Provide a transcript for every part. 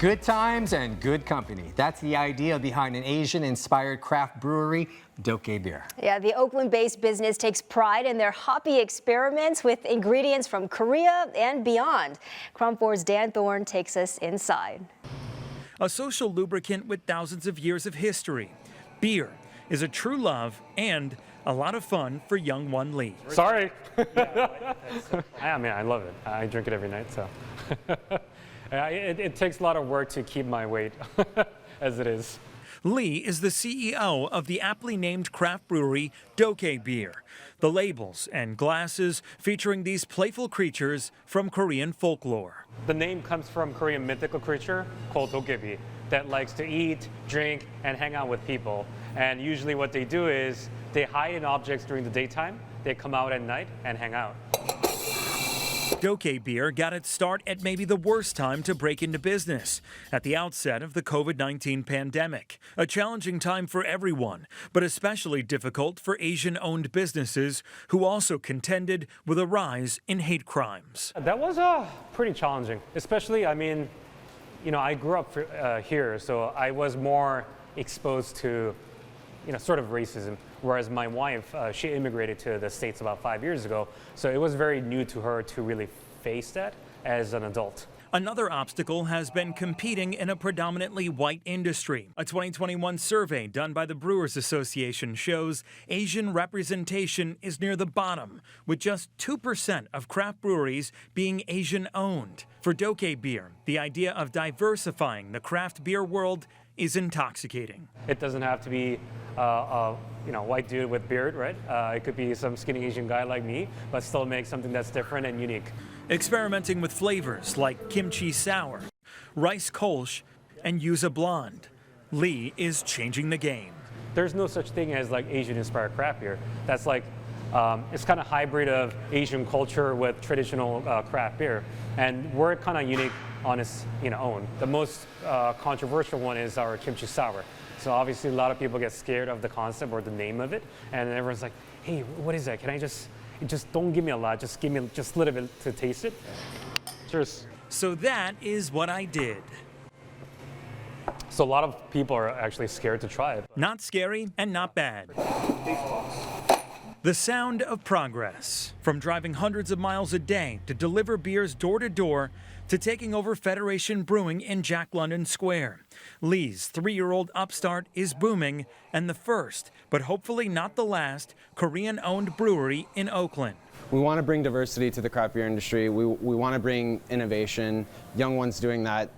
Good times and good company. That's the idea behind an Asian-inspired craft brewery, Dokkaebier. Yeah, the Oakland-based business takes pride in their hoppy experiments with ingredients from Korea and beyond. Kron4's Dan Thorne takes us inside. A social lubricant with thousands of years of history. Beer is a true love and a lot of fun for young one Lee. Sorry. I mean, I love it. I drink it every night, so. It takes a lot of work to keep my weight, as it is. Lee is the CEO of the aptly named craft brewery Dokkaebier. The labels and glasses featuring these playful creatures from Korean folklore. The name comes from Korean mythical creature called Dokkaebier that likes to eat, drink, and hang out with people. And usually what they do is they hide in objects during the daytime, they come out at night and hang out. Dokkaebier got its start at maybe the worst time to break into business, at the outset of the COVID-19 pandemic. A challenging time for everyone, but especially difficult for Asian-owned businesses who also contended with a rise in hate crimes. That was pretty challenging, especially, I mean, I grew up here, so I was more exposed to, sort of racism. Whereas my wife, she immigrated to the States about 5 years ago, so it was very new to her to really face that as an adult. Another obstacle has been competing in a predominantly white industry. A 2021 survey done by the Brewers Association shows Asian representation is near the bottom, with just 2% of craft breweries being Asian-owned. For Dokkaebier, the idea of diversifying the craft beer world is intoxicating. It doesn't have to be a white dude with beard, right? It could be some skinny Asian guy like me, but still make something that's different and unique. Experimenting with flavors like kimchi sour, rice kolsch, and yuzu blonde, Lee is changing the game. There's no such thing as like Asian-inspired craft beer. That's like, it's kind of hybrid of Asian culture with traditional craft beer. And we're kind of unique on its own. The most controversial one is our kimchi sour. So obviously a lot of people get scared of the concept or the name of it, and everyone's like, hey, what is that? Can I just don't give me a lot, just give me just a little bit to taste it. Cheers. So that is what I did. So a lot of people are actually scared to try it. Not scary and not bad. The sound of progress. From driving hundreds of miles a day to deliver beers door to door to taking over Federation Brewing in Jack London Square. Lee's 3-year-old upstart is booming and the first, but hopefully not the last, Korean-owned brewery in Oakland. We want to bring diversity to the craft beer industry. We want to bring innovation, young ones doing that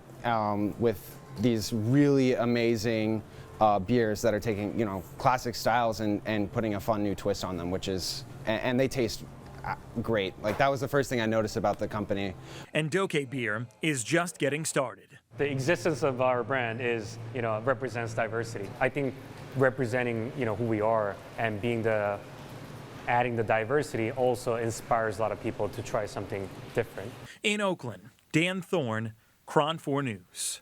with these really amazing beers that are taking, classic styles and putting a fun new twist on them, and they taste great. Like, that was the first thing I noticed about the company. And Dokkaebier is just getting started. The existence of our brand is, represents diversity. I think representing, who we are and adding the diversity also inspires a lot of people to try something different. In Oakland, Dan Thorne, Kron4 News.